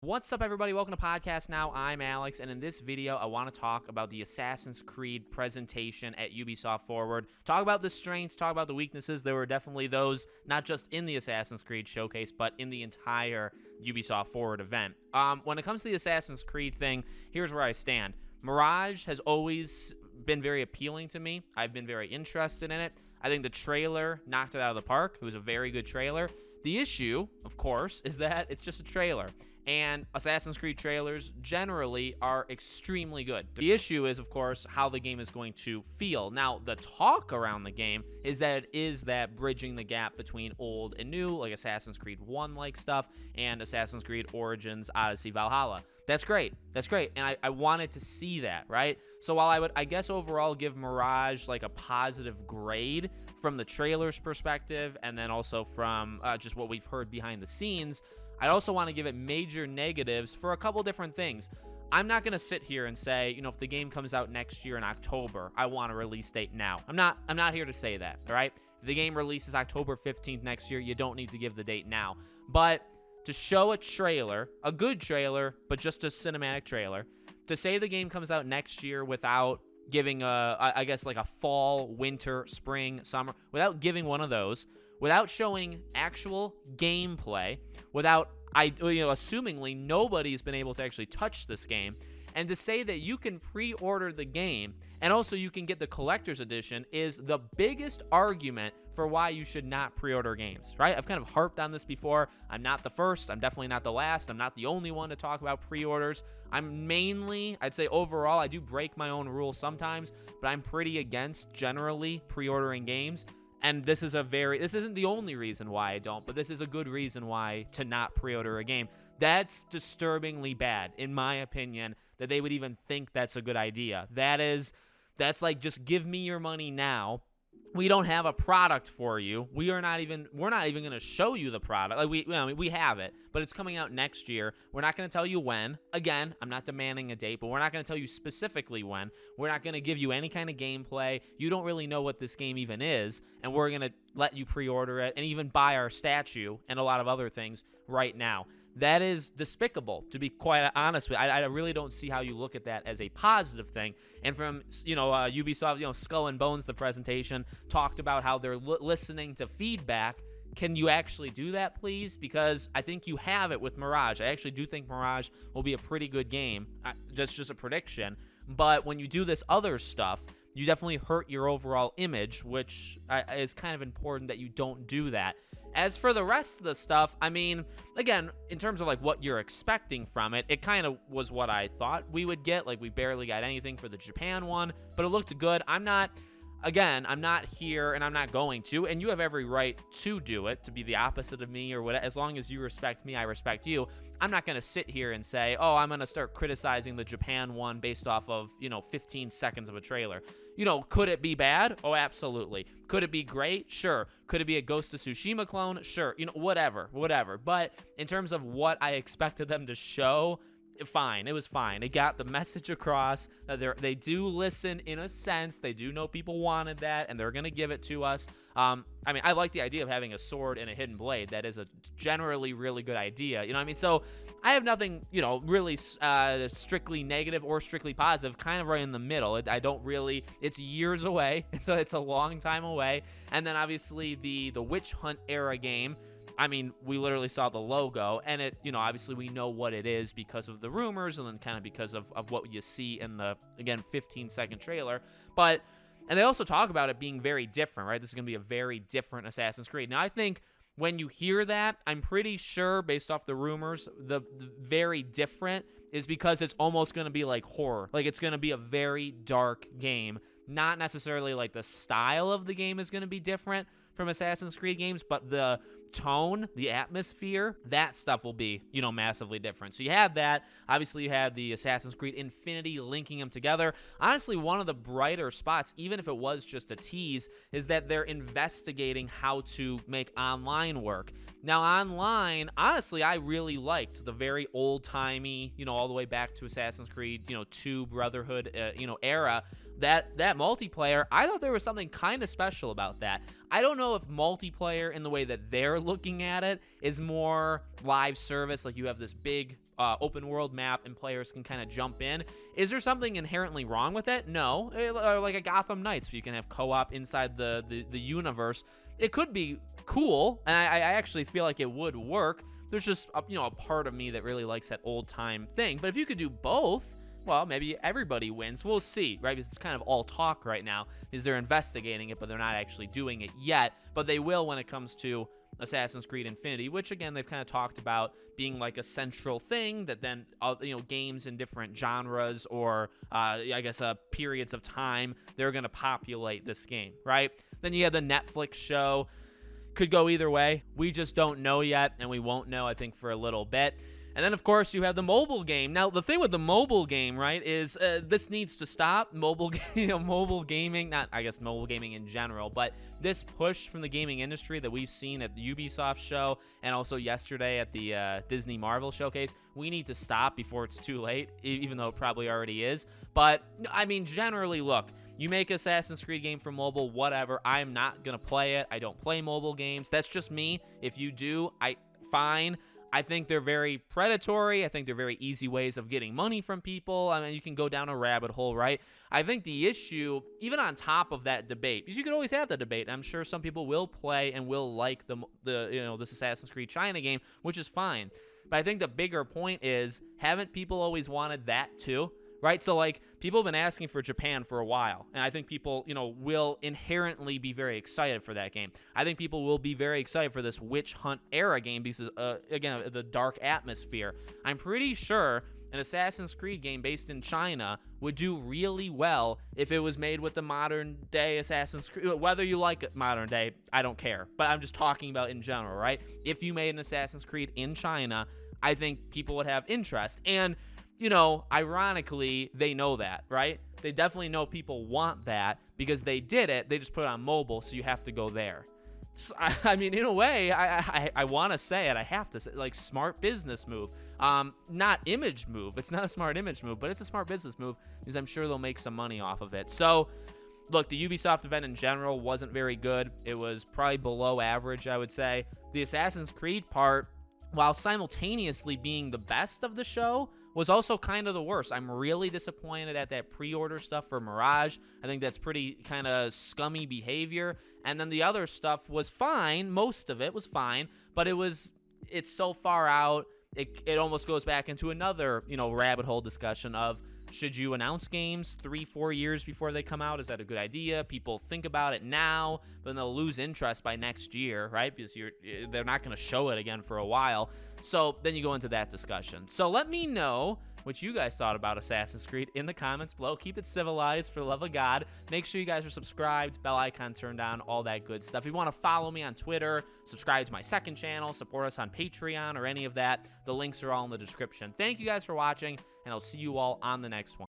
What's up, everybody? Welcome to Podcast Now. I'm Alex, and in this video, I want to talk about the Assassin's Creed presentation at Ubisoft Forward. Talk about the strengths, talk about the weaknesses. There were definitely those, not just in the Assassin's Creed showcase, but in the entire Ubisoft Forward event. When it comes to the Assassin's Creed thing, here's where I stand. Mirage has always been very appealing to me. I've been very interested in it. I think the trailer knocked it out of the park. It was a very good trailer. The issue, of course, is that it's just a trailer. And Assassin's Creed trailers generally are extremely good. The issue is, of course, how the game is going to feel. Now, the talk around the game is that it is that bridging the gap between old and new, like Assassin's Creed 1-like stuff, and Assassin's Creed Origins, Odyssey, Valhalla. That's great. That's great. And I wanted to see that, right? So while I would, I guess, overall give Mirage like a positive grade from the trailer's perspective, and then also from just what we've heard behind the scenes, I also want to give it major negatives for a couple different things. I'm not going to sit here and say, you know, if the game comes out next year in October, I want a release date now. I'm not here to say that, all right? If the game releases October 15th next year, you don't need to give the date now. But to show a trailer, a good trailer, but just a cinematic trailer, to say the game comes out next year without giving I guess like a fall, winter, spring, summer, without giving one of those, without showing actual gameplay, without assumingly nobody's been able to actually touch this game, and to say that you can pre-order the game and also you can get the collector's edition is the biggest argument for why you should not pre-order games, right? I've kind of harped on this before. I'm not the first. I'm definitely not the last. I'm not the only one to talk about pre-orders. I'm mainly, I'd say overall, I do break my own rules sometimes, but I'm pretty against generally pre-ordering games. And this isn't the only reason why I don't, but this is a good reason why to not pre-order a game. That's disturbingly bad, in my opinion, that they would even think that's a good idea. That's like, just give me your money now. We don't have a product for you. We're not even going to show you the product. Like we have it, but it's coming out next year. We're not going to tell you when. Again, I'm not demanding a date, but we're not going to tell you specifically when. We're not going to give you any kind of gameplay. You don't really know what this game even is, and we're going to let you pre-order it and even buy our statue and a lot of other things right now. That is despicable, to be quite honest with you. I really don't see how you look at that as a positive thing. And from, Ubisoft, Skull and Bones, the presentation, talked about how they're listening to feedback. Can you actually do that, please? Because I think you have it with Mirage. I actually do think Mirage will be a pretty good game. That's just a prediction. But when you do this other stuff, you definitely hurt your overall image, which is kind of important that you don't do that. As for the rest of the stuff, I mean, again, in terms of like what you're expecting from it, it kind of was what I thought we would get. Like, we barely got anything for the Japan one, but it looked good. I'm not here, and I'm not going to, and you have every right to do it, to be the opposite of me or whatever. As long as you respect me, I respect you. I'm not going to sit here and say, oh, I'm going to start criticizing the Japan one based off of, 15 seconds of a trailer. Could it be bad? Oh, absolutely. Could it be great? Sure. Could it be a Ghost of Tsushima clone? Sure. Whatever. But in terms of what I expected them to show, fine. It was fine. It got the message across that they do listen in a sense. They do know people wanted that, and they're going to give it to us. I like the idea of having a sword and a hidden blade. That is a generally really good idea. So I have nothing, really strictly negative or strictly positive, kind of right in the middle. It's years away, so it's a long time away. And then obviously the Witch Hunt era game, we literally saw the logo, and it, obviously we know what it is because of the rumors, and then kind of because of what you see in the, again, 15-second trailer. And they also talk about it being very different, right? This is going to be a very different Assassin's Creed. Now, I think when you hear that, I'm pretty sure, based off the rumors, the very different is because it's almost going to be like horror. Like, it's going to be a very dark game. Not necessarily like the style of the game is going to be different from Assassin's Creed games, but the tone, the atmosphere, that stuff will be, massively different. So you had that. Obviously, you had the Assassin's Creed Infinity linking them together. Honestly, one of the brighter spots, even if it was just a tease, is that they're investigating how to make online work. Now, online, honestly, I really liked the very old-timey, all the way back to Assassin's Creed, 2 Brotherhood, era. That multiplayer, I thought there was something kind of special about that. I don't know if multiplayer in the way that they're looking at it is more live service, like you have this big open world map and players can kind of jump in. Is there something inherently wrong with it? No. Or like a Gotham Knights, if you can have co-op inside the universe, it could be cool, and I actually feel like it would work. There's just a part of me that really likes that old time thing. But if you could do both, well, maybe everybody wins. We'll see, right? Because it's kind of all talk right now, is they're investigating it, but they're not actually doing it yet. But they will when it comes to Assassin's Creed Infinity, which again they've kind of talked about being like a central thing that then games in different genres or I guess periods of time, they're gonna populate this game, right? Then you have the Netflix show. Could go either way. We just don't know yet, and we won't know, I think, for a little bit. And then, of course, you have the mobile game. Now, the thing with the mobile game, right, is this needs to stop. Mobile gaming, not, I guess, mobile gaming in general, but this push from the gaming industry that we've seen at the Ubisoft show and also yesterday at the Disney Marvel showcase, we need to stop before it's too late, even though it probably already is. But, I mean, generally, look, you make Assassin's Creed game for mobile, whatever. I'm not going to play it. I don't play mobile games. That's just me. If you do, fine. I think they're very predatory. I think they're very easy ways of getting money from people. I mean, you can go down a rabbit hole, right? I think the issue, even on top of that debate, because you could always have the debate, and I'm sure some people will play and will like this Assassin's Creed China game, which is fine. But I think the bigger point is, haven't people always wanted that too? Right? So, like, people have been asking for Japan for a while, and I think people, will inherently be very excited for that game. I think people will be very excited for this Witch Hunt era game because, again, the dark atmosphere. I'm pretty sure an Assassin's Creed game based in China would do really well if it was made with the modern-day Assassin's Creed. Whether you like it modern day, I don't care, but I'm just talking about in general, right? If you made an Assassin's Creed in China, I think people would have interest, and ironically, they know that, right? They definitely know people want that because they did it. They just put it on mobile, so you have to go there. So, I mean, in a way, I want to say it. I have to say, like, smart business move. Not image move. It's not a smart image move, but it's a smart business move because I'm sure they'll make some money off of it. So, look, the Ubisoft event in general wasn't very good. It was probably below average, I would say. The Assassin's Creed part, while simultaneously being the best of the show, was also kind of the worst. I'm really disappointed at that pre-order stuff for Mirage. I think that's pretty kind of scummy behavior. And then the other stuff was fine. Most of it was fine, but it's so far out. It almost goes back into another, rabbit hole discussion of, should you announce games 3-4 years before they come out? Is that a good idea? People think about it now, but then they'll lose interest by next year, right? Because they're not going to show it again for a while. So then you go into that discussion. So let me know what you guys thought about Assassin's Creed in the comments below. Keep it civilized, for the love of God. Make sure you guys are subscribed, bell icon turned on, all that good stuff. If you want to follow me on Twitter, subscribe to my second channel, support us on Patreon or any of that, the links are all in the description. Thank you guys for watching, and I'll see you all on the next one.